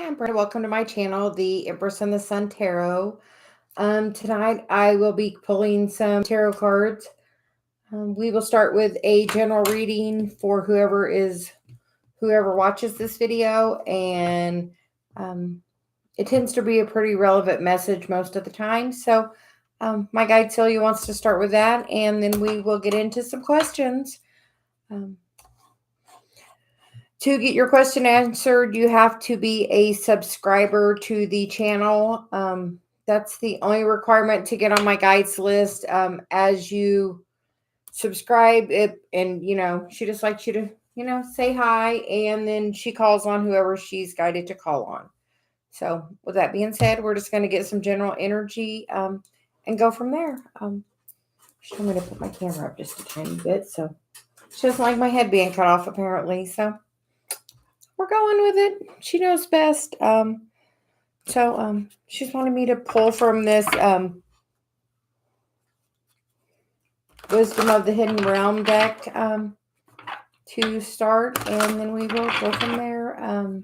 Hi, I'm Brenda. Welcome to my channel, the Empress and the Sun Tarot. Tonight I will be pulling some tarot cards. We will start with a general reading for whoever watches this video, and it tends to be a pretty relevant message most of the time. So my guide Celia wants to start with that, and then we will get into some questions. To get your question answered, you have to be a subscriber to the channel. That's the only requirement to get on my guides list. As you subscribe, she just likes you to, say hi, and then she calls on whoever she's guided to call on. So with that being said, we're just going to get some general energy and go from there. I'm going to put my camera up just a tiny bit. So she doesn't like my head being cut off, apparently. So we're going with it. She knows best. She's wanted me to pull from this Wisdom of the Hidden Realm deck to start, and then we will go from there.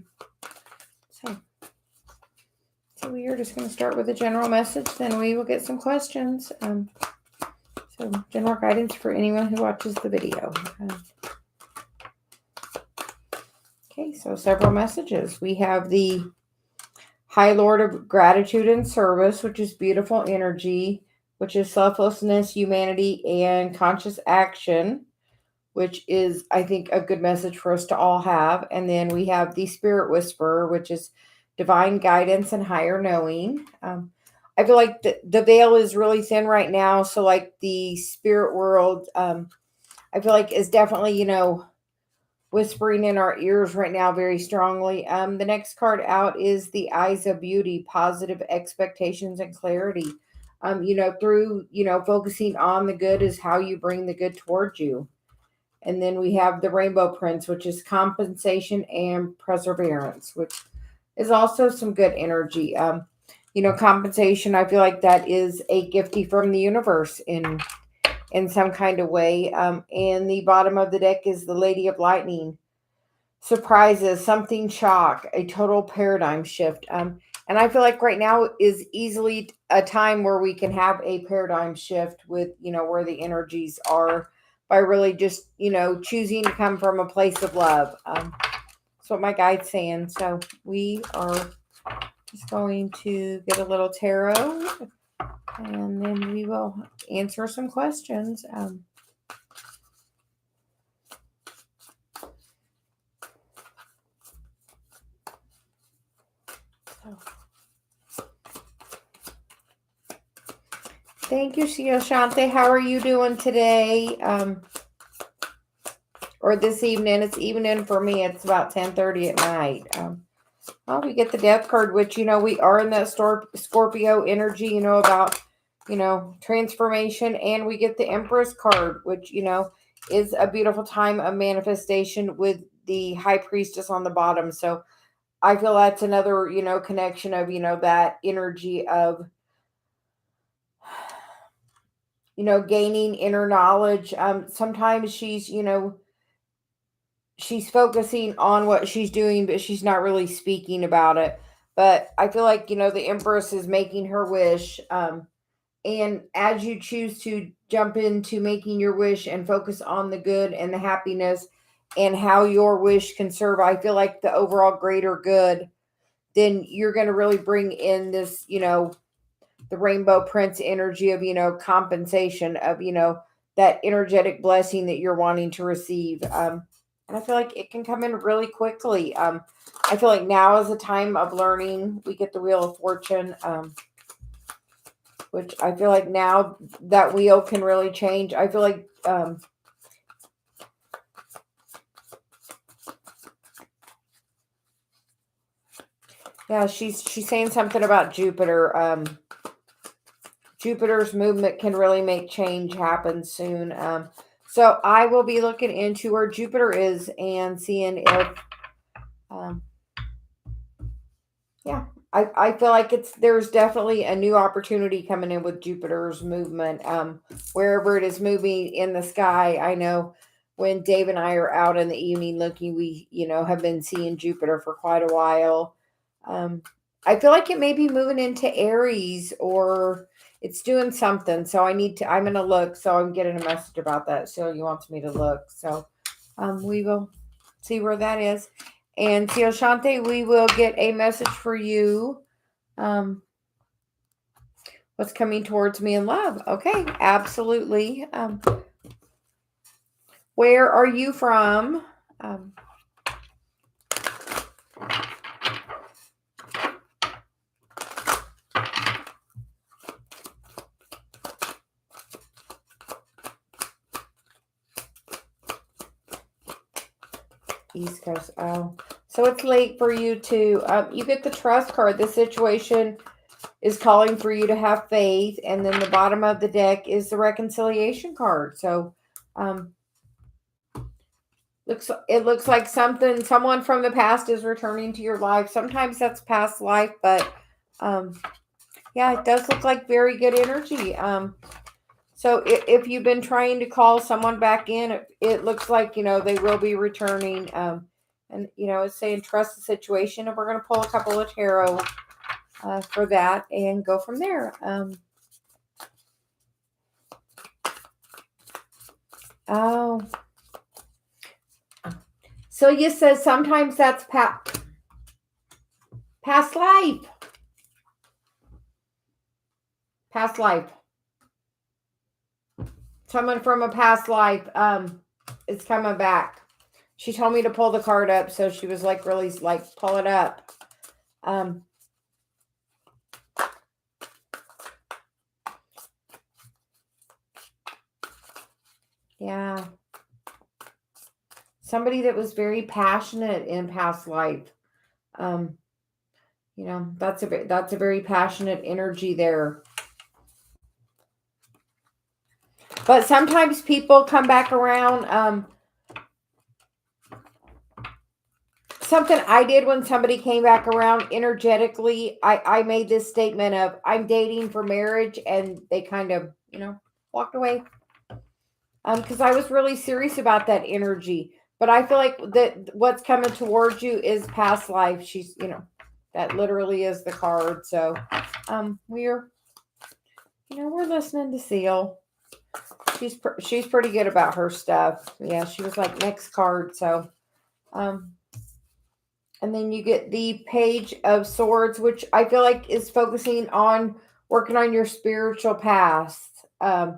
So we are just going to start with a general message, then we will get some questions. So general guidance for anyone who watches the video. Okay, so several messages. We have the High Lord of Gratitude and Service, which is beautiful energy, which is selflessness, humanity, and conscious action, which is, I think, a good message for us to all have. And then we have the Spirit Whisperer, which is divine guidance and higher knowing. I feel like the veil is really thin right now. So like the spirit world, I feel like is definitely, whispering in our ears right now very strongly. The next card out is the Eyes of Beauty, positive expectations and clarity. Through, focusing on the good is how you bring the good towards you. And then we have the Rainbow Prince, which is compensation and perseverance, which is also some good energy. Compensation, I feel like that is a gifty from the universe in some kind of way. And the bottom of the deck is the Lady of Lightning. Surprises, something shock, a total paradigm shift. And I feel like right now is easily a time where we can have a paradigm shift with, where the energies are by really just, choosing to come from a place of love. That's what my guide's saying. So we are just going to get a little tarot, and then we will answer some questions. Thank you, Shante. How are you doing today? Or this evening? It's evening for me. It's about 10:30 at night. We get the Death card, which, we are in that Scorpio energy, about, transformation. And we get the Empress card, which, is a beautiful time of manifestation with the High Priestess on the bottom. So I feel that's another, connection of, that energy of, gaining inner knowledge. Sometimes she's focusing on what she's doing, but she's not really speaking about it. But I feel like, the Empress is making her wish. And as you choose to jump into making your wish and focus on the good and the happiness and how your wish can serve, I feel like the overall greater good, then you're going to really bring in this, the Rainbow Prince energy of, compensation of, that energetic blessing that you're wanting to receive. And I feel like it can come in really quickly. I feel like now is a time of learning. We get the Wheel of Fortune, which I feel like now that wheel can really change. I feel like, she's saying something about Jupiter. Jupiter's movement can really make change happen soon. So I will be looking into where Jupiter is and seeing if, I feel like there's definitely a new opportunity coming in with Jupiter's movement. Wherever it is moving in the sky, I know when Dave and I are out in the evening looking, we, have been seeing Jupiter for quite a while. I feel like it may be moving into Aries, or it's doing something. So I'm going to look. So I'm getting a message about that. Celia wants me to look. So we will see where that is. And Sia Shante, we will get a message for you. What's coming towards me in love? Okay, absolutely. Where are you from? East Coast. Oh, so it's late for you to. You get the trust card. The situation is calling for you to have faith, and then the bottom of the deck is the reconciliation card. So, it looks like someone from the past is returning to your life. Sometimes that's past life, but yeah, it does look like very good energy. So if you've been trying to call someone back in, it looks like, they will be returning. And, it's saying trust the situation. And we're going to pull a couple of tarot for that and go from there. Celia says sometimes that's past life. Past life. Someone from a past life is coming back. She told me to pull the card up, so she was like, really, like, pull it up. Yeah. Somebody that was very passionate in past life. That's a very passionate energy there. But sometimes people come back around. Something I did when somebody came back around energetically, I made this statement of, I'm dating for marriage, and they kind of, walked away. Because I was really serious about that energy. But I feel like that what's coming towards you is past life. She's, that literally is the card. So, we're listening to Seal. She's pretty good about her stuff. Yeah, she was like, next card. So, and then you get the Page of Swords, which I feel like is focusing on working on your spiritual past. I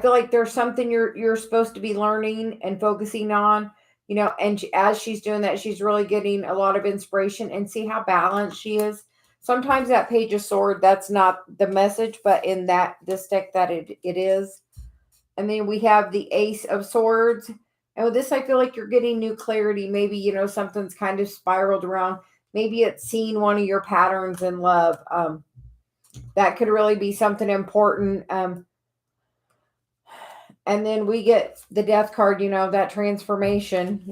feel like there's something you're supposed to be learning and focusing on, and as she's doing that, she's really getting a lot of inspiration, and see how balanced she is. Sometimes that Page of Sword, that's not the message, but in this deck that it is. And then we have the Ace of Swords. And with this, I feel like you're getting new clarity. Maybe, something's kind of spiraled around. Maybe it's seeing one of your patterns in love. That could really be something important. And then we get the Death card, that transformation,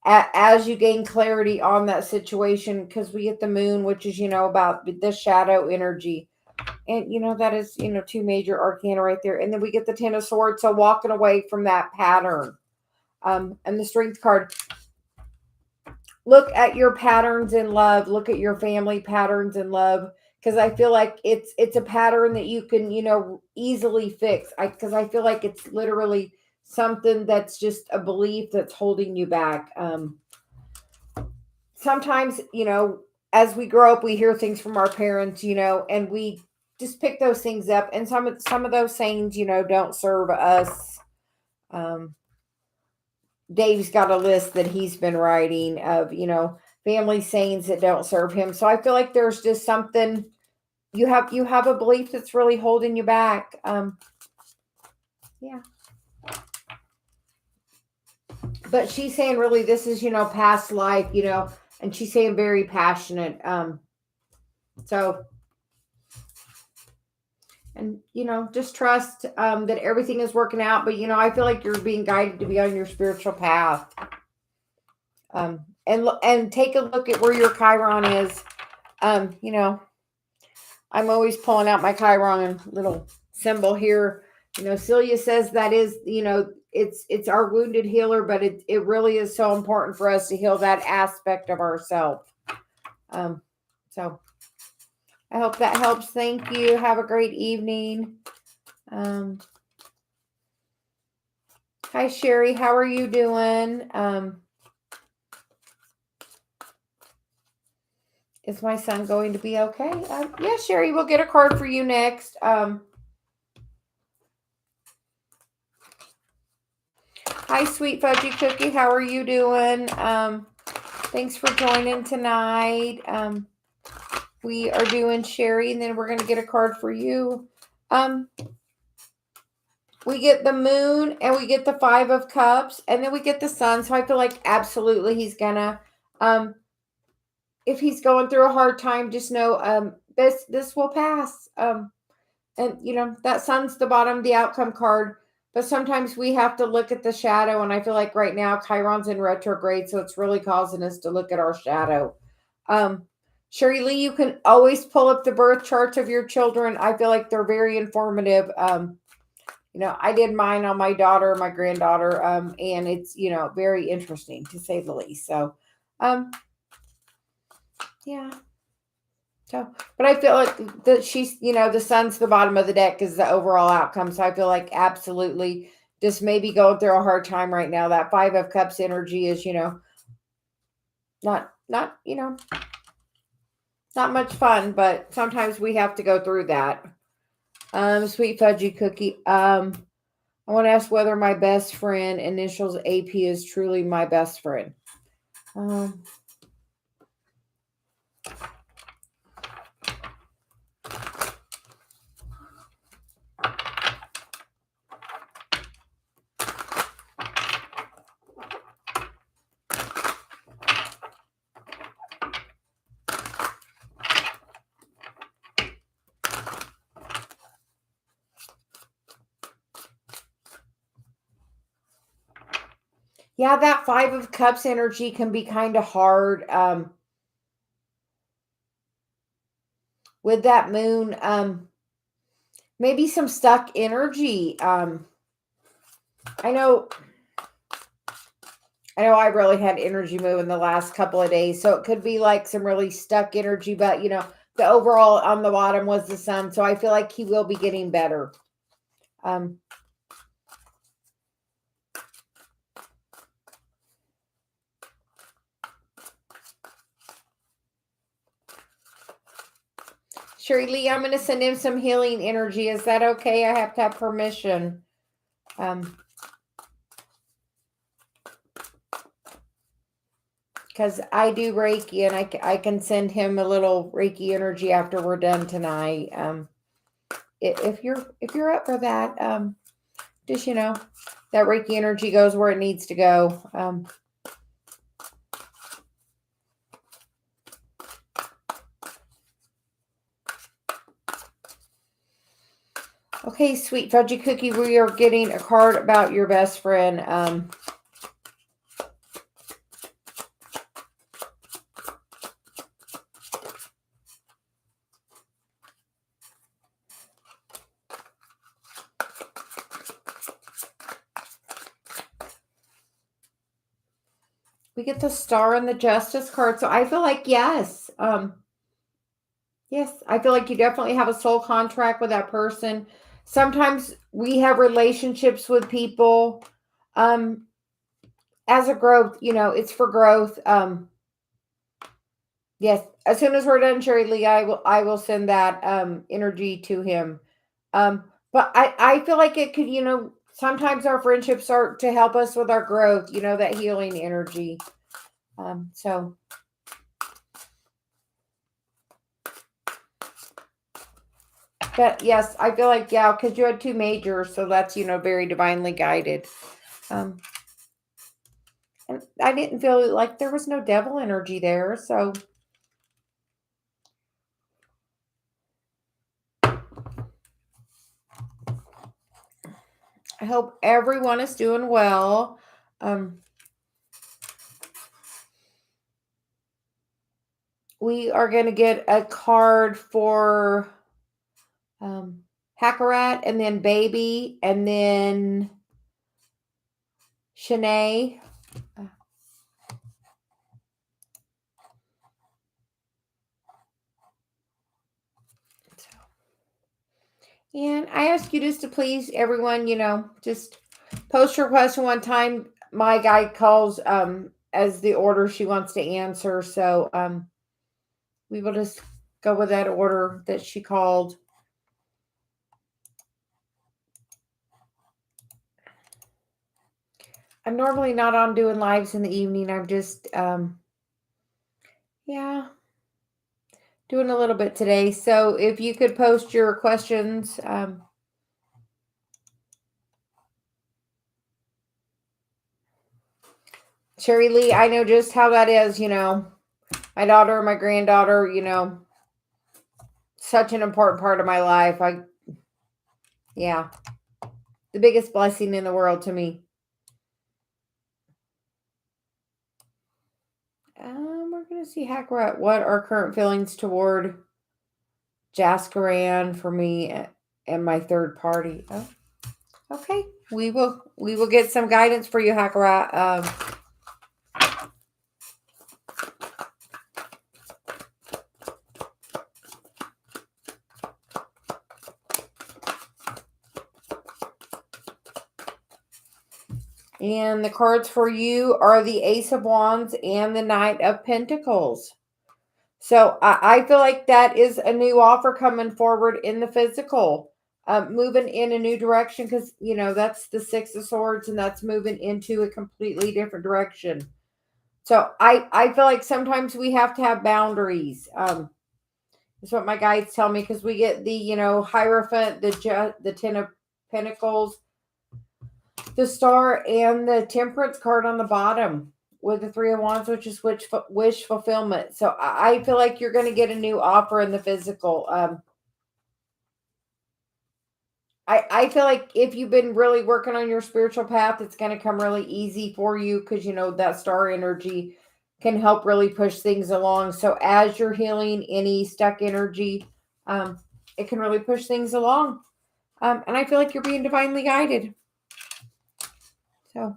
as you gain clarity on that situation, because we get the Moon, which is, about the shadow energy. And, that is, two major arcana right there. And then we get the Ten of Swords. So walking away from that pattern. And the Strength card. Look at your patterns in love. Look at your family patterns in love. Because I feel like it's a pattern that you can, easily fix. Because I feel like it's literally something that's just a belief that's holding you back. Sometimes, as we grow up, we hear things from our parents, and we just pick those things up. And some of those sayings, don't serve us. Dave's got a list that he's been writing of, family sayings that don't serve him. So I feel like there's just something you have a belief that's really holding you back. Yeah. But she's saying really this is, past life, and she's saying very passionate. So, and, just trust that everything is working out. But, I feel like you're being guided to be on your spiritual path. And take a look at where your Chiron is. I'm always pulling out my Chiron little symbol here. Celia says that is, it's our wounded healer, but it really is so important for us to heal that aspect of ourselves. So I hope that helps. Thank you. Have a great evening. Hi, Sherry. How are you doing? Is my son going to be okay? Yeah, Sherry, we'll get a card for you next. Hi, Sweet Fudgy Cookie. How are you doing? Thanks for joining tonight. We are doing Sherry, and then we're going to get a card for you. We get the moon, and we get the 5 of cups, and then we get the sun. So I feel like absolutely he's gonna, if he's going through a hard time, just know this will pass. And that sun's the bottom, the outcome card. But sometimes we have to look at the shadow, and I feel like right now Chiron's in retrograde, so it's really causing us to look at our shadow. Sherry Lee, you can always pull up the birth charts of your children. I feel like they're very informative. I did mine on my daughter, my granddaughter, and it's, very interesting to say the least. So, yeah. So, but I feel like that she's, the sun's the bottom of the deck is the overall outcome. So I feel like absolutely just maybe going through a hard time right now. That 5 of Cups energy is, not, not much fun, but sometimes we have to go through that. Sweet Fudgy Cookie. I want to ask whether my best friend, initials AP, is truly my best friend. Yeah, that 5 of Cups energy can be kind of hard. With that moon, maybe some stuck energy. I know I really had energy moving the last couple of days, so it could be like some really stuck energy, but the overall on the bottom was the sun, so I feel like he will be getting better. Sherry Lee, I'm going to send him some healing energy. Is that okay? I have to have permission. Because I do Reiki, and I can send him a little Reiki energy after we're done tonight. If you're up for that, just that Reiki energy goes where it needs to go. Okay, Sweet Fudgy Cookie, we are getting a card about your best friend. We get the Star and the Justice card, so I feel like yes. Yes, I feel like you definitely have a soul contract with that person. Sometimes we have relationships with people as a growth, it's for growth. Yes, as soon as we're done, Sherry Lee, I will send that energy to him. But I feel like it could, sometimes our friendships are to help us with our growth, that healing energy. So but yes, I feel like, yeah, because you had 2 majors, so that's, very divinely guided. And I didn't feel like there was no devil energy there, so I hope everyone is doing well. We are going to get a card for Hackarat, and then Baby, and then Shanae. And I ask you just to please, everyone, just post your question one time. My guide calls as the order she wants to answer. So we will just go with that order that she called. I'm normally not on doing lives in the evening. I'm just, yeah, doing a little bit today. So if you could post your questions. Sherry Lee, I know just how that is, my daughter, my granddaughter, such an important part of my life. Yeah, the biggest blessing in the world to me. We're going to see Hackrat. What are current feelings toward Jaskaran for me and my third party? Oh, okay. We will get some guidance for you, Hackrat. And the cards for you are the Ace of Wands and the Knight of Pentacles. So I feel like that is a new offer coming forward in the physical, moving in a new direction because, that's the Six of Swords and that's moving into a completely different direction. So I feel like sometimes we have to have boundaries. That's what my guides tell me because we get the, Hierophant, the Ten of Pentacles, the Star, and the Temperance card on the bottom with the Three of Wands, which is wish fulfillment. So I feel like you're going to get a new offer in the physical. I feel like if you've been really working on your spiritual path, it's going to come really easy for you because, that star energy can help really push things along. So as you're healing any stuck energy, it can really push things along. And I feel like you're being divinely guided. So,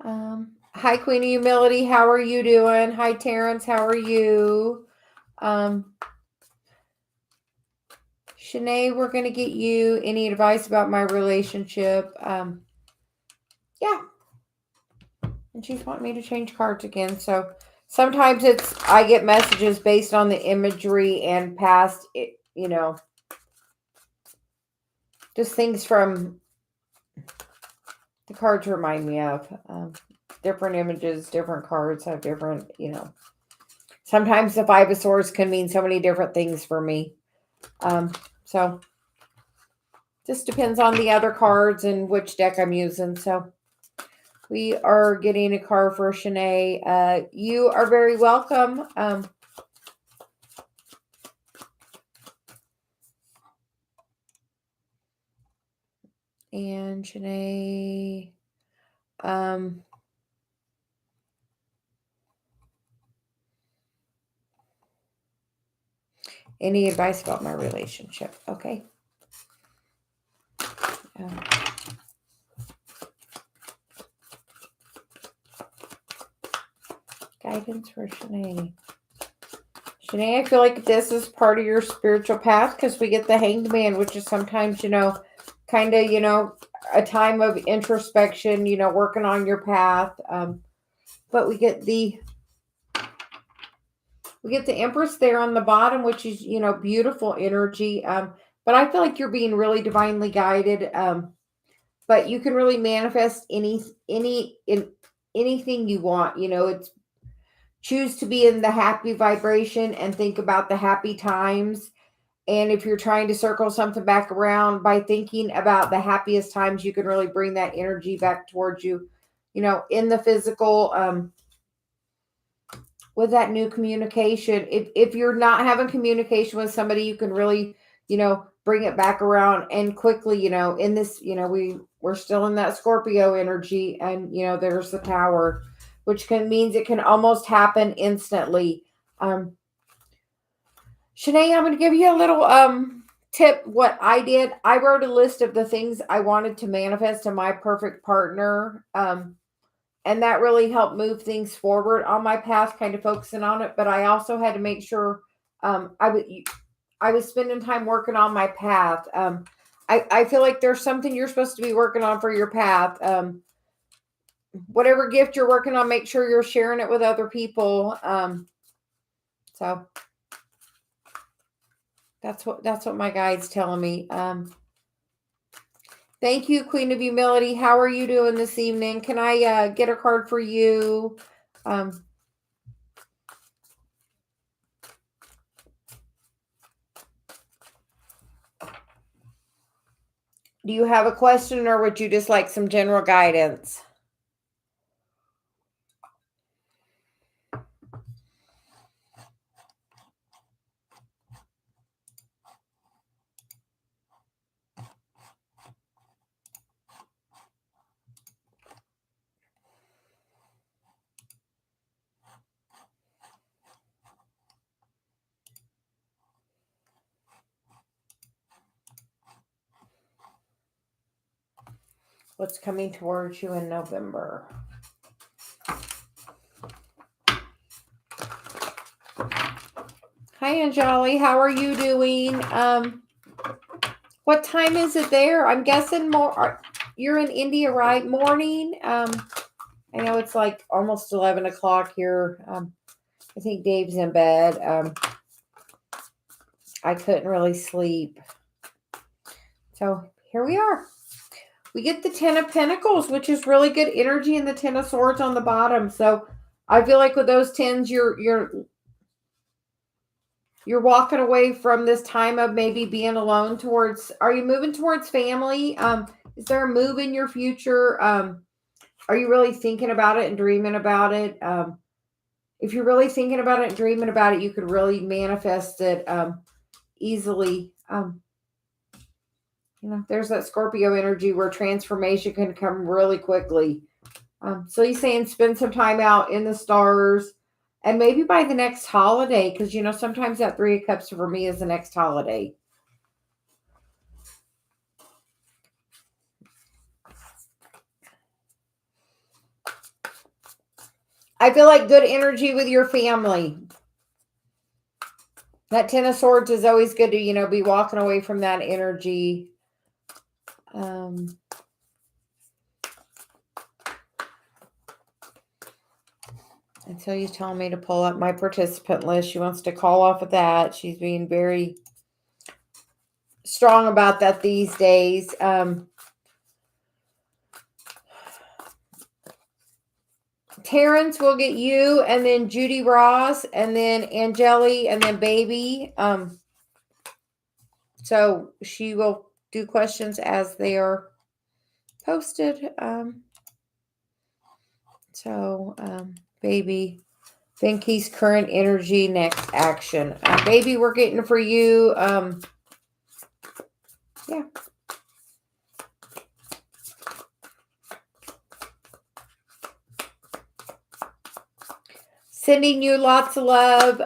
hi, Queen of Humility. How are you doing? Hi, Terrence. How are you? Shanae, we're going to get you any advice about my relationship. Yeah. And she's wanting me to change cards again. So sometimes I get messages based on the imagery and past, just things from the cards remind me of. Different images, different cards have different, sometimes the Five of Swords can mean so many different things for me. So just depends on the other cards and which deck I'm using. So we are getting a card for Shanae. You are very welcome. And Shanae, any advice about my relationship? Okay. Guidance for Shanae. Shanae, I feel like this is part of your spiritual path because we get the Hanged Man, which is sometimes, kind of, a time of introspection, working on your path. But we get the Empress there on the bottom, which is, beautiful energy. But I feel like you're being really divinely guided. But you can really manifest anything you want. It's choose to be in the happy vibration and think about the happy times. And if you're trying to circle something back around by thinking about the happiest times, you can really bring that energy back towards you, in the physical, with that new communication. If you're not having communication with somebody, you can really, bring it back around and quickly, in this, we're still in that Scorpio energy and, there's the Tower, which means it can almost happen instantly. Shanae, I'm going to give you a little tip. What I did, I wrote a list of the things I wanted to manifest in my perfect partner. And that really helped move things forward on my path, kind of focusing on it. But I also had to make sure I I was spending time working on my path. I feel like there's something you're supposed to be working on for your path. Whatever gift you're working on, make sure you're sharing it with other people. So that's what my guide's telling me. Thank you, Queen of Humility. How are you doing this evening? Can I get a card for you? Do you have a question, or would you just like some general guidance? What's coming towards you in November? Hi, Anjali. How are you doing? What time is it there? I'm guessing you're in India, right? Morning. I know it's like almost 11 o'clock here. I think Dave's in bed. I couldn't really sleep. So here we are. We get the Ten of Pentacles, which is really good energy, and the Ten of Swords on the bottom. So I feel like with those tens, you're walking away from this time of maybe being alone towards, are you moving towards family? Is there a move in your future? Are you really thinking about it and dreaming about it? If you're really thinking about it and dreaming about it, you could really manifest it easily. There's that Scorpio energy where transformation can come really quickly. So he's saying spend some time out in the stars, and maybe by the next holiday, because sometimes that Three of Cups for me is the next holiday. I feel like good energy with your family. That Ten of Swords is always good to, be walking away from that energy. And so he's telling me to pull up my participant list. She wants to call off of that. She's being very strong about that these days. Terrence will get you, and then Judy Ross, and then Angeli, and then Baby. So she will do questions as they are posted. Baby, Vinky's current energy, next action. Baby, we're getting for you. Yeah. Sending you lots of love.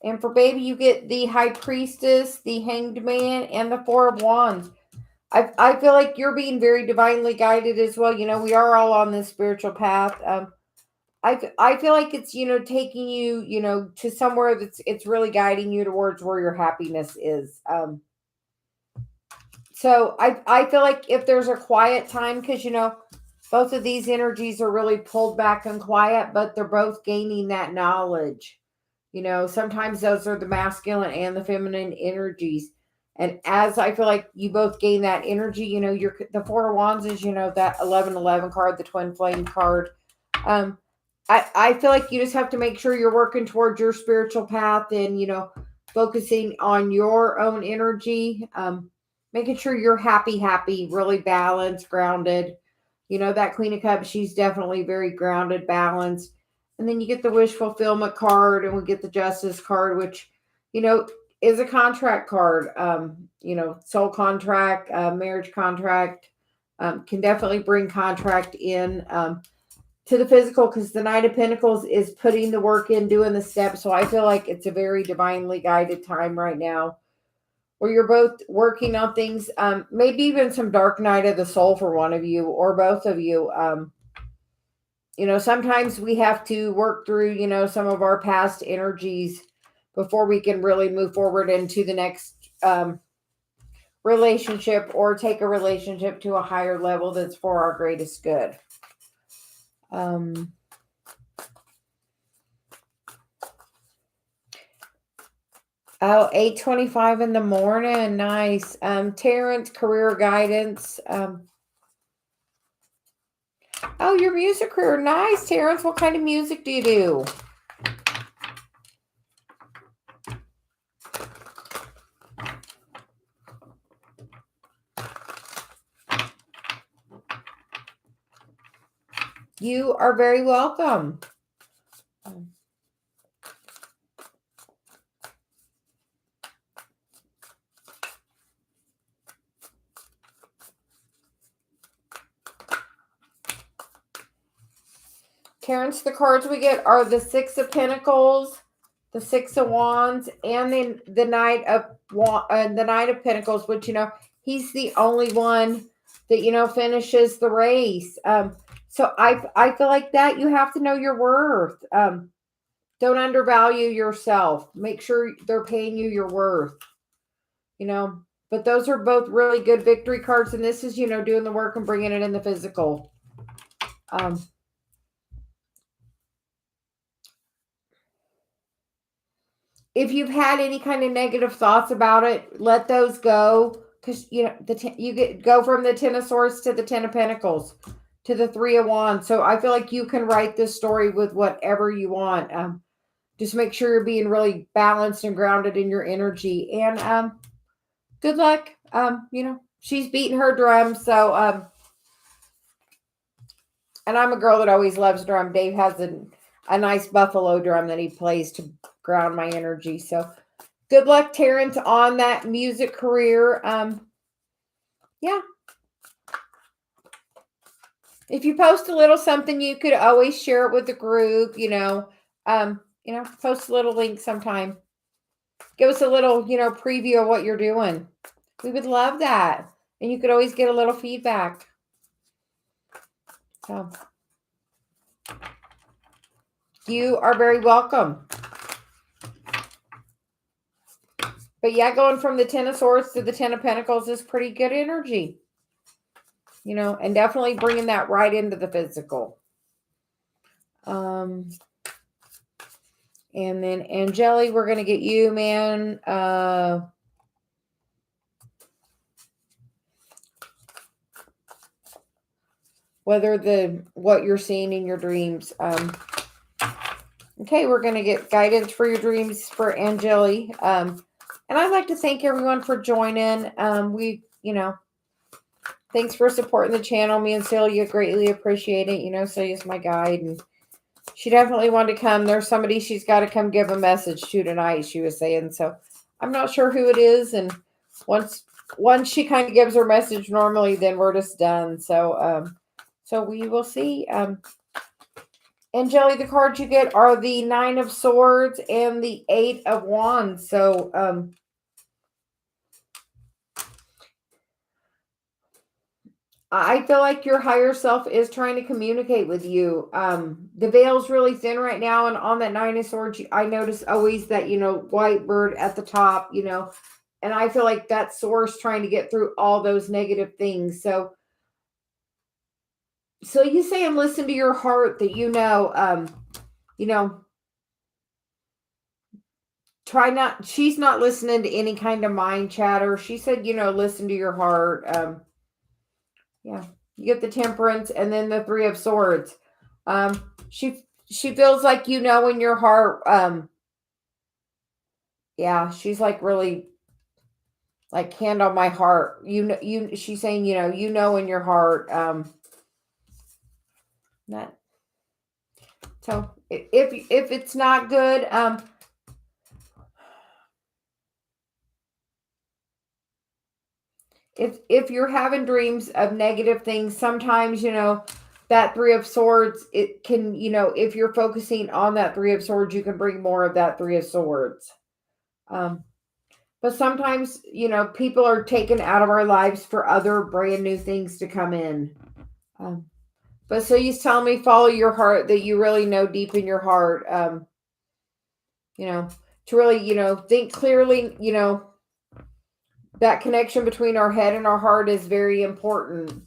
And for Baby, you get the High Priestess, the Hanged Man, and the Four of Wands. I feel like you're being very divinely guided as well. We are all on this spiritual path. I feel like it's, taking you, to somewhere it's really guiding you towards where your happiness is. So I feel like if there's a quiet time, because, both of these energies are really pulled back and quiet, but they're both gaining that knowledge. Sometimes those are the masculine and the feminine energies. And as I feel like you both gain that energy, the Four of Wands is, that 1111 card, the twin flame card. I feel like you just have to make sure you're working towards your spiritual path and, focusing on your own energy, making sure you're happy, really balanced, grounded. That Queen of Cups, she's definitely very grounded, balanced. And then you get the wish fulfillment card, and we get the justice card, which, is a contract card. Soul contract, marriage contract, can definitely bring contract in to the physical, because the Knight of Pentacles is putting the work in, doing the steps. So I feel like it's a very divinely guided time right now where you're both working on things, maybe even some dark night of the soul for one of you or both of you. sometimes we have to work through, some of our past energies before we can really move forward into the next relationship or take a relationship to a higher level that's for our greatest good. Um, Oh, 8:25 in the morning. Nice. Terrence, career guidance. Oh, your music career. Nice, Terrence. What kind of music do you do? You are very welcome. Terrence, the cards we get are the Six of Pentacles, the Six of Wands, and then the Knight of Pentacles. Which he's the only one that finishes the race. So I feel like that you have to know your worth. Don't undervalue yourself. Make sure they're paying you your worth. But those are both really good victory cards, and this is doing the work and bringing it in the physical. If you've had any kind of negative thoughts about it, let those go, because go from the Ten of Swords to the Ten of Pentacles to the Three of Wands. So I feel like you can write this story with whatever you want. Just make sure you're being really balanced and grounded in your energy, and good luck. She's beating her drum, so and I'm a girl that always loves drum. Dave has a nice buffalo drum that he plays to ground my energy. So good luck, Terrence, on that music career. Yeah. If you post a little something, you could always share it with the group, post a little link sometime. Give us a little, preview of what you're doing. We would love that. And you could always get a little feedback. So you are very welcome. But yeah, going from the Ten of Swords to the Ten of Pentacles is pretty good energy. And definitely bringing that right into the physical. And then Angeli, we're going to get you, man. What you're seeing in your dreams. Okay, we're going to get guidance for your dreams for Angeli. And I'd like to thank everyone for joining. Thanks for supporting the channel. Me and Celia greatly appreciate it. Celia's my guide, and she definitely wanted to come. There's somebody she's got to come give a message to tonight, she was saying. So I'm not sure who it is. And once she kind of gives her message normally, then we're just done. So we will see. Angeli, the cards you get are the Nine of Swords and the Eight of Wands. So I feel like your higher self is trying to communicate with you. The veil's really thin right now, and on that Nine of Swords, I notice always that white bird at the top, and I feel like that source trying to get through all those negative things. So you say and listen to your heart that she's not listening to any kind of mind chatter. She said, listen to your heart. Yeah, you get the Temperance and then the Three of Swords. She feels like in your heart. Yeah, she's like really like hand on my heart. She's saying in your heart. That. So if it's not good, if you're having dreams of negative things, sometimes that Three of Swords, it can if you're focusing on that Three of Swords, you can bring more of that Three of Swords. But sometimes people are taken out of our lives for other brand new things to come in. But so you tell me, follow your heart, that you really know deep in your heart, you know, to really, think clearly, that connection between our head and our heart is very important.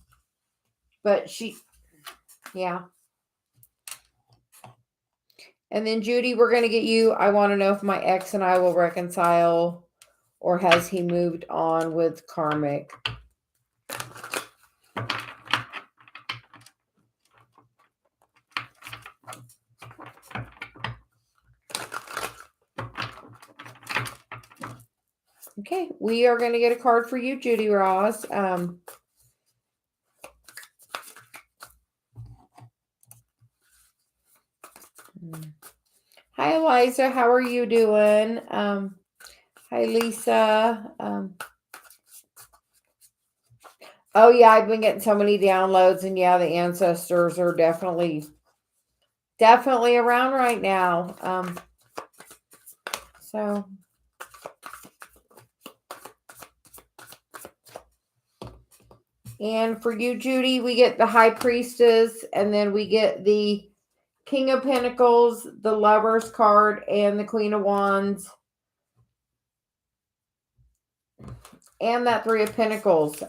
But yeah. And then Judy, we're going to get you. I want to know if my ex and I will reconcile, or has he moved on with karmic? Okay, we are going to get a card for you, Judy Ross. Hi, Eliza. How are you doing? Hi, Lisa. Oh, yeah, I've been getting so many downloads, and yeah, the ancestors are definitely around right now. So, and for you, Judy, we get the High Priestess, and then we get the King of Pentacles, the Lovers card, and the Queen of Wands, and that Three of Pentacles.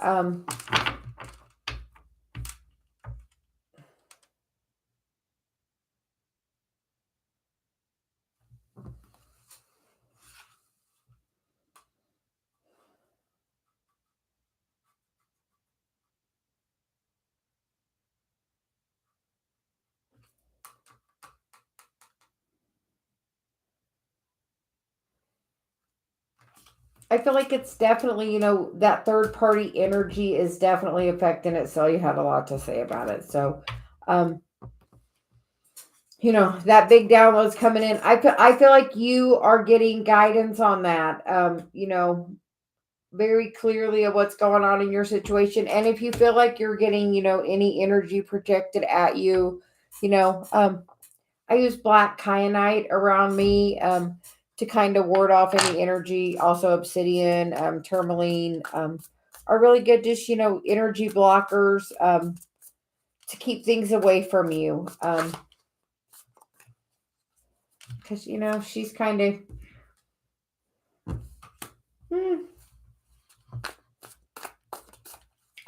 I feel like it's definitely, that third party energy is definitely affecting it. So you had a lot to say about it. So, that big download's coming in. I feel like you are getting guidance on that. Very clearly of what's going on in your situation. And if you feel like you're getting, any energy projected at you, I use black kyanite around me, to kind of ward off any energy. Also obsidian, tourmaline, are really good, just, energy blockers, to keep things away from you. Because, she's kind of,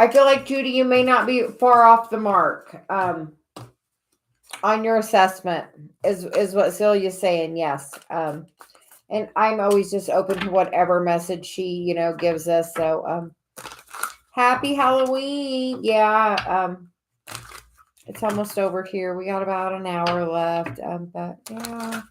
I feel like, Judy, you may not be far off the mark, on your assessment, is what Celia's saying. Yes. And I'm always just open to whatever message she, gives us. So, happy Halloween. Yeah. It's almost over here. We got about an hour left. But yeah.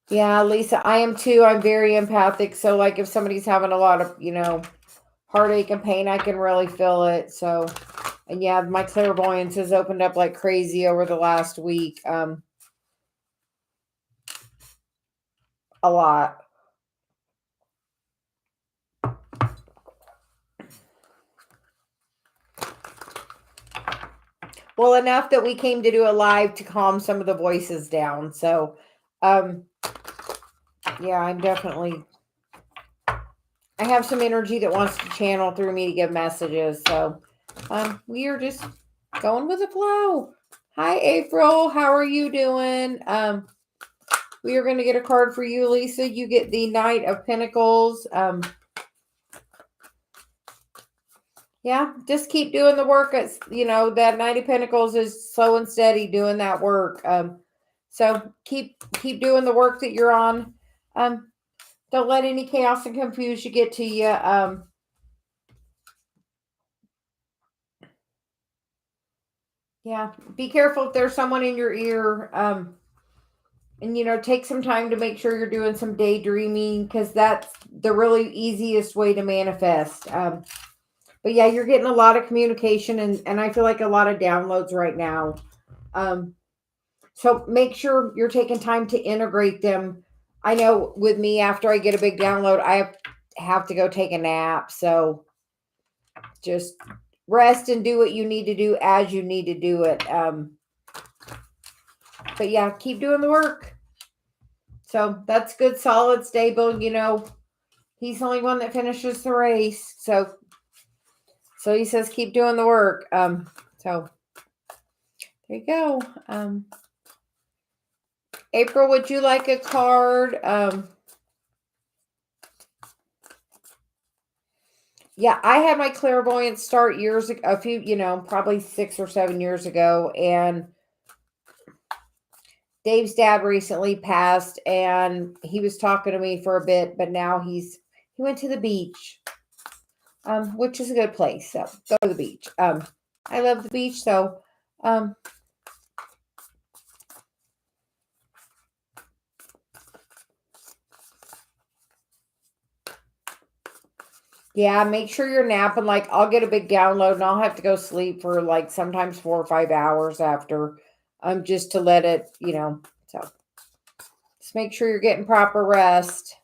Yeah, Lisa, I am too. I'm very empathic. So, like, if somebody's having a lot of, heartache and pain, I can really feel it. So, and yeah, my clairvoyance has opened up like crazy over the last week. A lot. Well, enough that we came to do a live to calm some of the voices down. So, yeah, I'm definitely, I have some energy that wants to channel through me to give messages. So, we are just going with the flow. Hi, April. How are you doing? We are going to get a card for you, Lisa. You get the Knight of Pentacles. Yeah, just keep doing the work. It's, that Knight of Pentacles is slow and steady doing that work. So keep doing the work that you're on. Don't let any chaos and confusion get to you. Yeah, be careful if there's someone in your ear. And take some time to make sure you're doing some daydreaming, because that's the really easiest way to manifest. But yeah, you're getting a lot of communication, and I feel like a lot of downloads right now. So make sure you're taking time to integrate them. I know with me, after I get a big download, I have to go take a nap. So just rest and do what you need to do as you need to do it. But yeah, keep doing the work. So that's good, solid, stable, He's the only one that finishes the race. So he says, keep doing the work. So there you go. April, would you like a card? Yeah, I had my clairvoyance start years ago, a few, probably 6 or 7 years ago. And Dave's dad recently passed, and he was talking to me for a bit, but now he went to the beach, which is a good place. So go to the beach. I love the beach, so yeah, make sure you're napping. Like, I'll get a big download and I'll have to go sleep for like sometimes 4 or 5 hours after, just to let it, so just make sure you're getting proper rest.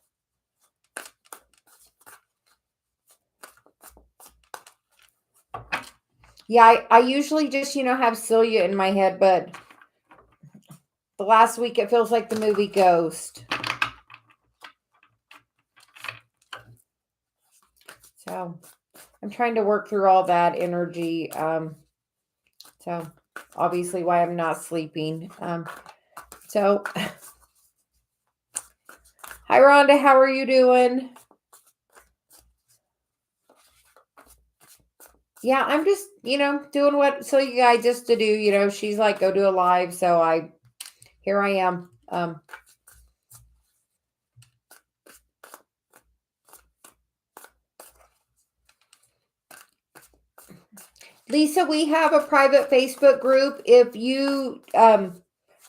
Yeah, I usually just, have Celia in my head, but the last week it feels like the movie Ghost. So I'm trying to work through all that energy. So obviously why I'm not sleeping. So hi Rhonda, how are you doing? Yeah, I'm just, doing what Celia guy just to do, she's like, go do a live. So here I am. Lisa, we have a private Facebook group. If you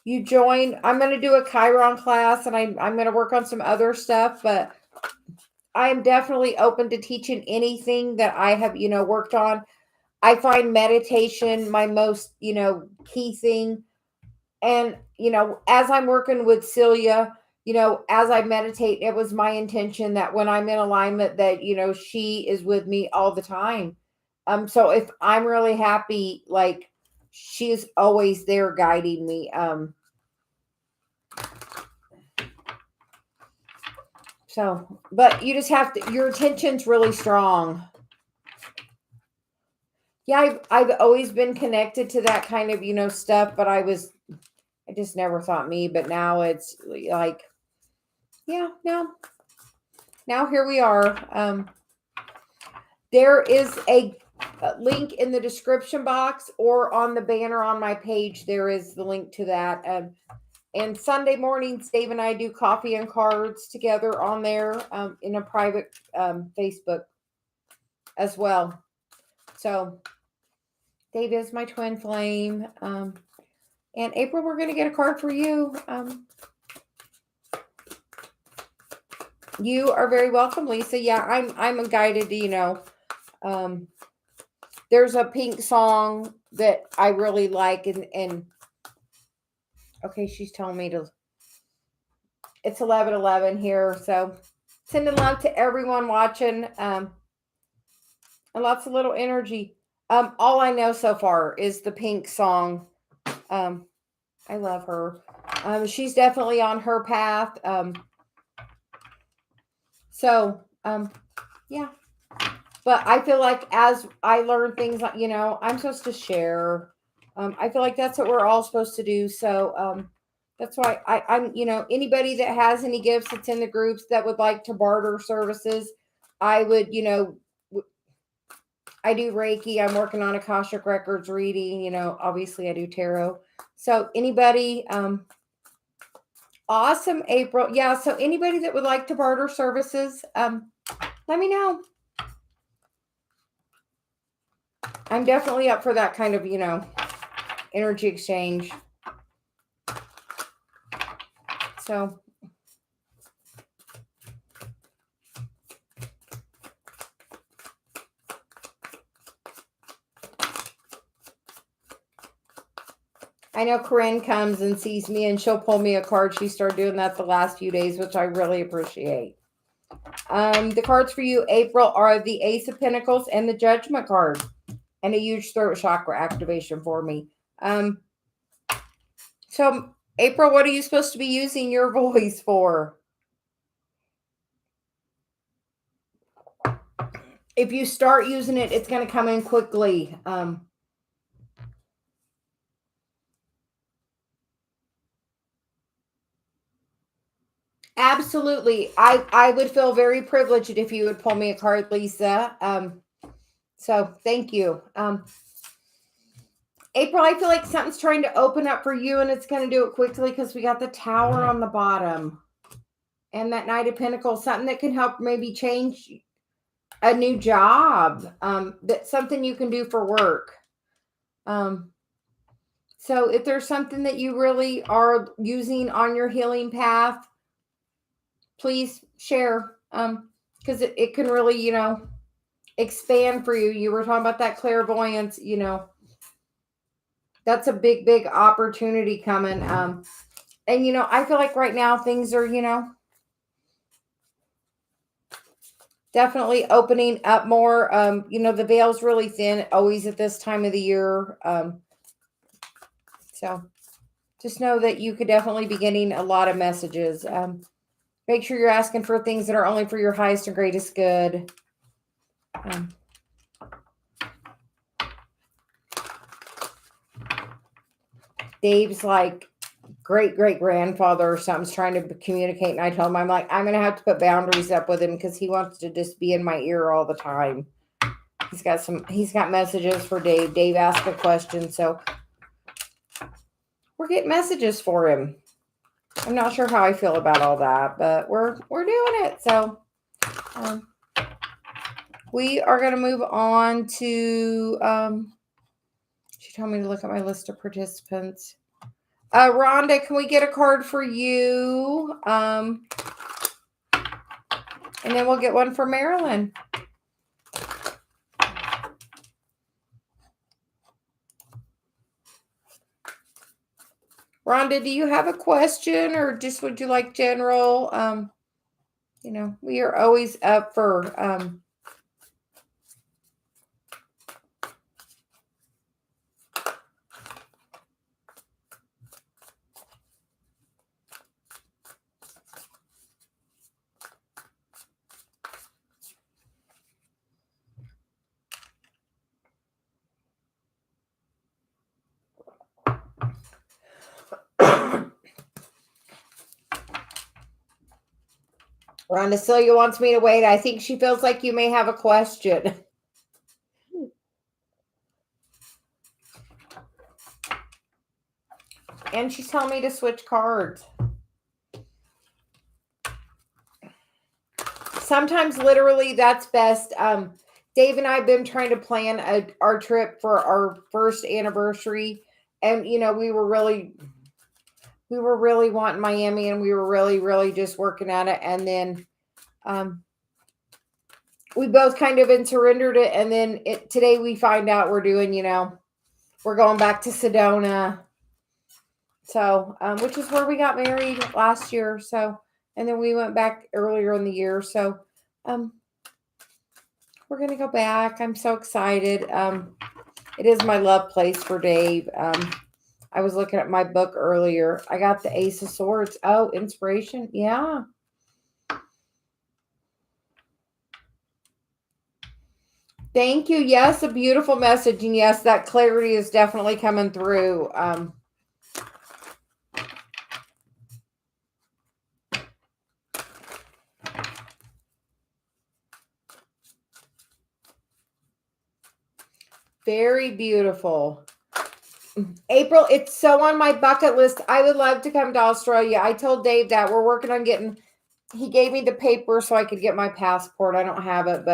you join, I'm going to do a Chiron class, and I'm going to work on some other stuff, but I am definitely open to teaching anything that I have, worked on. I find meditation my most, key thing. And, as I'm working with Celia, as I meditate, it was my intention that when I'm in alignment that, she is with me all the time. So if I'm really happy, like she's always there guiding me. So, but you just have to, your attention's really strong. Yeah, I've always been connected to that kind of, stuff, but I just never thought me, but now it's like, yeah, now here we are. There is a link in the description box or on the banner on my page. There is the link to that. And Sunday mornings, Dave and I do coffee and cards together on there, in a private Facebook as well. So Dave is my twin flame. And April, we're going to get a card for you. You are very welcome, Lisa. Yeah, I'm guided to, there's a Pink song that I really like, and okay, she's telling me to, it's 11:11 here, so sending love to everyone watching, and lots of little energy. All I know so far is the Pink song. I love her. She's definitely on her path. So yeah. But I feel like as I learn things, I'm supposed to share. I feel like that's what we're all supposed to do. So that's why I'm, anybody that has any gifts that's in the groups that would like to barter services, I would, I do Reiki. I'm working on Akashic Records reading. Obviously I do tarot. So anybody, awesome, April. Yeah. So anybody that would like to barter services, let me know. I'm definitely up for that kind of, energy exchange. So I know Corinne comes and sees me and she'll pull me a card. She started doing that the last few days, which I really appreciate. The cards for you, April, are the Ace of Pentacles and the Judgment card, and a huge throat chakra activation for me. So April, what are you supposed to be using your voice for? if you start using it, it's going to come in quickly. Absolutely. I would feel very privileged if you would pull me a card, Lisa. So thank you. April, I feel like something's trying to open up for you and it's going to do it quickly because we got the Tower on the bottom and that Knight of Pentacles, something that can help maybe change a new job, that's something you can do for work. So if there's something that you really are using on your healing path, please share, because it can really, expand for you. You were talking about that clairvoyance, that's a big, big opportunity coming. And, I feel like right now things are, definitely opening up more. The veil's really thin always at this time of the year. So just know that you could definitely be getting a lot of messages. Make sure you're asking for things that are only for your highest and greatest good. Dave's like great-great-grandfather or something's trying to communicate, and I told him, I'm like, I'm going to have to put boundaries up with him because he wants to just be in my ear all the time. He's got messages for Dave. Dave asked a question, so we're getting messages for him. I'm not sure how I feel about all that, but we're doing it. So we are going to move on to, she told me to look at my list of participants. Rhonda, can we get a card for you? And then we'll get one for Marilyn. Rhonda, do you have a question or just would you like general? We are always up for Rhonda Celia wants me to wait. I think she feels like you may have a question. And she's telling me to switch cards. Sometimes literally that's best. Dave and I have been trying to plan our trip for our first anniversary. And, we were really wanting Miami and we were really, really just working at it. And then we both kind of surrendered it. And then today we find out we're doing, we're going back to Sedona. So, which is where we got married last year. So, and then we went back earlier in the year. So, we're going to go back. I'm so excited. It is my love place for Dave. I was looking at my book earlier. I got the Ace of Swords. Oh, inspiration. Yeah. Thank you. Yes, a beautiful message. And yes, that clarity is definitely coming through. Very beautiful. April, it's so on my bucket list. I would love to come to Australia. I told Dave that we're working on he gave me the paper so I could get my passport. I don't have it,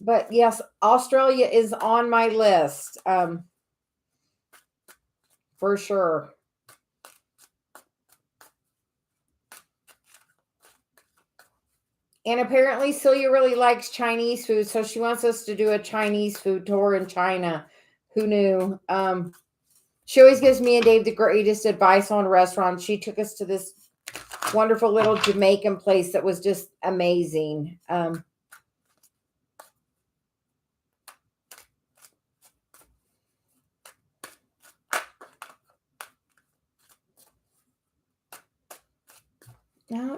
but yes, Australia is on my list. For sure. And apparently Celia really likes Chinese food, so she wants us to do a Chinese food tour in China. Who knew? She always gives me and Dave the greatest advice on restaurants. She took us to this wonderful little Jamaican place that was just amazing.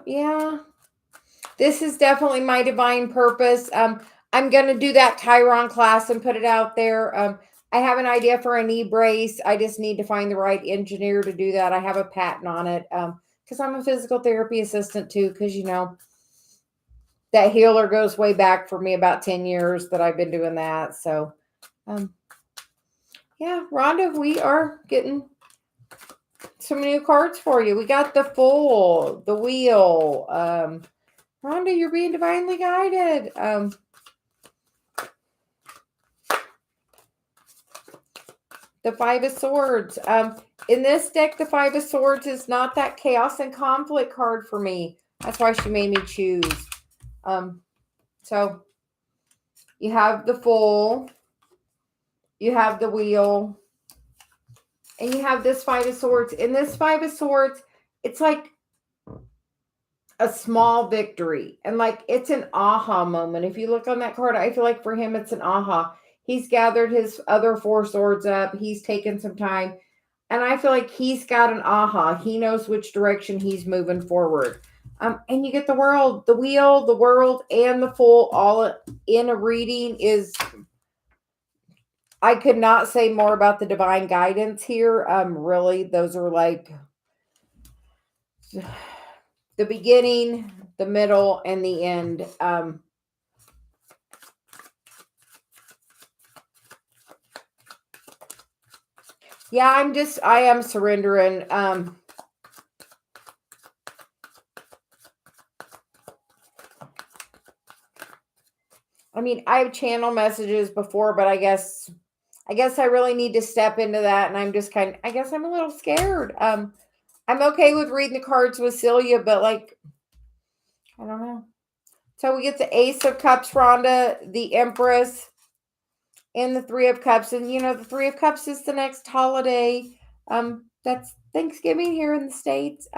Yeah. This is definitely my divine purpose. I'm going to do that Chiron class and put it out there. I have an idea for a knee brace. I just need to find the right engineer to do that. I have a patent on it because I'm a physical therapy assistant too. Because that healer goes way back for me, about 10 years that I've been doing that. So, yeah, Rhonda, we are getting some new cards for you. We got the Fool, the Wheel. Rhonda, you're being divinely guided. The Five of Swords. In this deck, the Five of Swords is not that chaos and conflict card for me. That's why she made me choose. So you have the Fool, you have the Wheel, and you have this Five of Swords. In this Five of Swords, it's like a small victory. And like it's an aha moment. If you look on that card, I feel like for him, it's an aha. He's gathered his other four swords up. He's taken some time. And I feel like he's got an aha. He knows which direction he's moving forward. And you get the world, the wheel, the world, and the Fool all in a reading is. I could not say more about the divine guidance here. Really, those are like the beginning, the middle, and the end. Yeah, I am surrendering. I mean, I've channeled messages before, but I guess I really need to step into that, and I'm just I guess I'm a little scared. I'm okay with reading the cards with Celia, but like, I don't know. So we get the Ace of Cups, Rhonda, the Empress, and the Three of Cups. And the Three of Cups is the next holiday. That's Thanksgiving here in the States.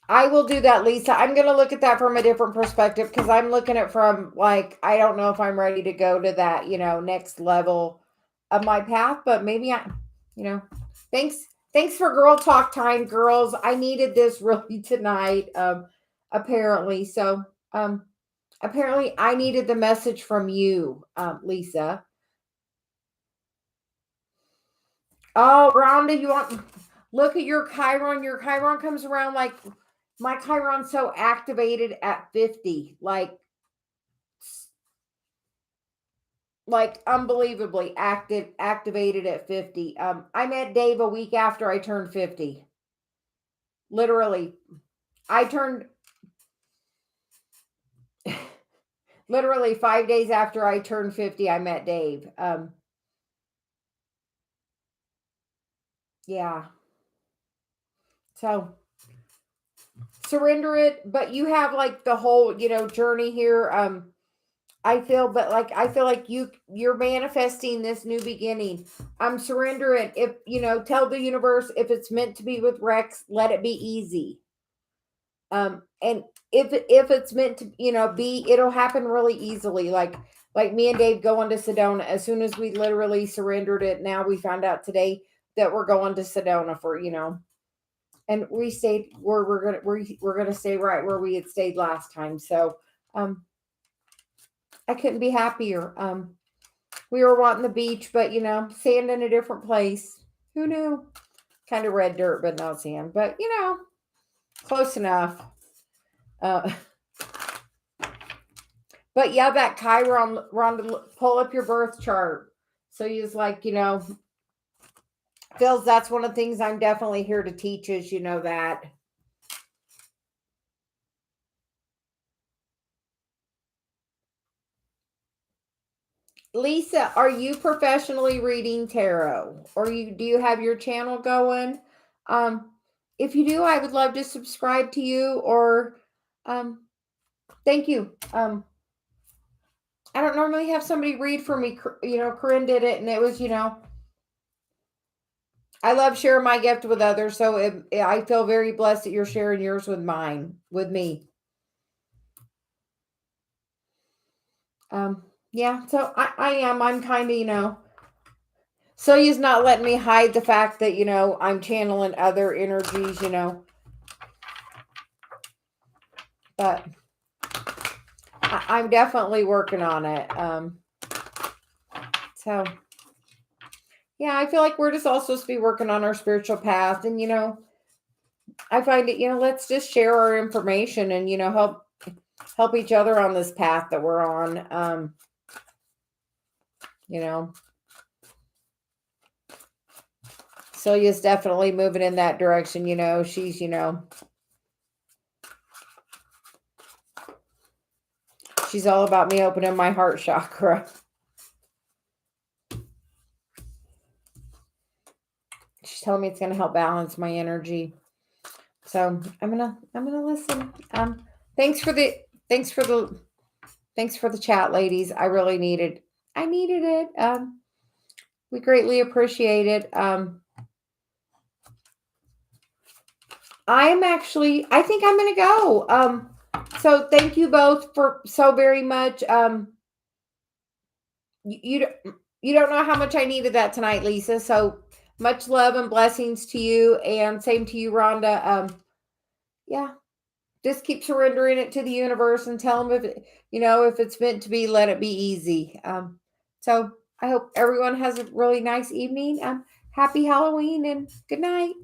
I will do that, Lisa. I'm going to look at that from a different perspective because I'm looking at from like, I don't know if I'm ready to go to that, next level of my path, but maybe thanks. Thanks for girl talk time, girls. I needed this really tonight. Apparently. So, apparently I needed the message from you, Lisa. Oh, Rhonda, you want look at your Chiron. Your Chiron comes around like my Chiron's so activated at 50, like unbelievably activated at 50. I met Dave a week after I turned 50. Literally. I turned literally 5 days after I turned 50, I met Dave. Yeah. So surrender it, but you have like the whole, journey here. I feel like you're manifesting this new beginning. Surrender it. If tell the universe if it's meant to be with Rex, let it be easy. And if it's meant to, be, it'll happen really easily. Like me and Dave going to Sedona as soon as we literally surrendered it. Now we found out today that we're going to Sedona for, and we stayed where we're gonna stay right where we had stayed last time. So I couldn't be happier. We were wanting the beach, but sand in a different place. Who knew? Kind of red dirt, but not sand. But close enough. Uh, but yeah, that Chiron, Rhonda, pull up your birth chart. So he's like, Phil's. That's one of the things I'm definitely here to teach is, that. Lisa, are you professionally reading tarot, or do you have your channel going? If you do, I would love to subscribe to you. Or, thank you. I don't normally have somebody read for me. Corinne did it, and it was, I love sharing my gift with others. So I feel very blessed that you're sharing yours with me. Yeah. So I am. I'm kind of, Celia's not letting me hide the fact that, I'm channeling other energies. But I'm definitely working on it. So, yeah, I feel like we're just all supposed to be working on our spiritual path. And, I find it, let's just share our information and, help each other on this path that we're on. You know, Celia's definitely moving in that direction. She's all about me opening my heart chakra. She's telling me it's going to help balance my energy. So I'm gonna listen. Thanks for the thanks for the thanks for the chat, ladies. I needed it. We greatly appreciate it. I think I'm gonna go. So thank you both for so very much. You you don't know how much I needed that tonight, Lisa. So much love and blessings to you, and same to you, Rhonda. Yeah, just keep surrendering it to the universe and tell them if it's meant to be, let it be easy. So I hope everyone has a really nice evening. Happy Halloween and good night.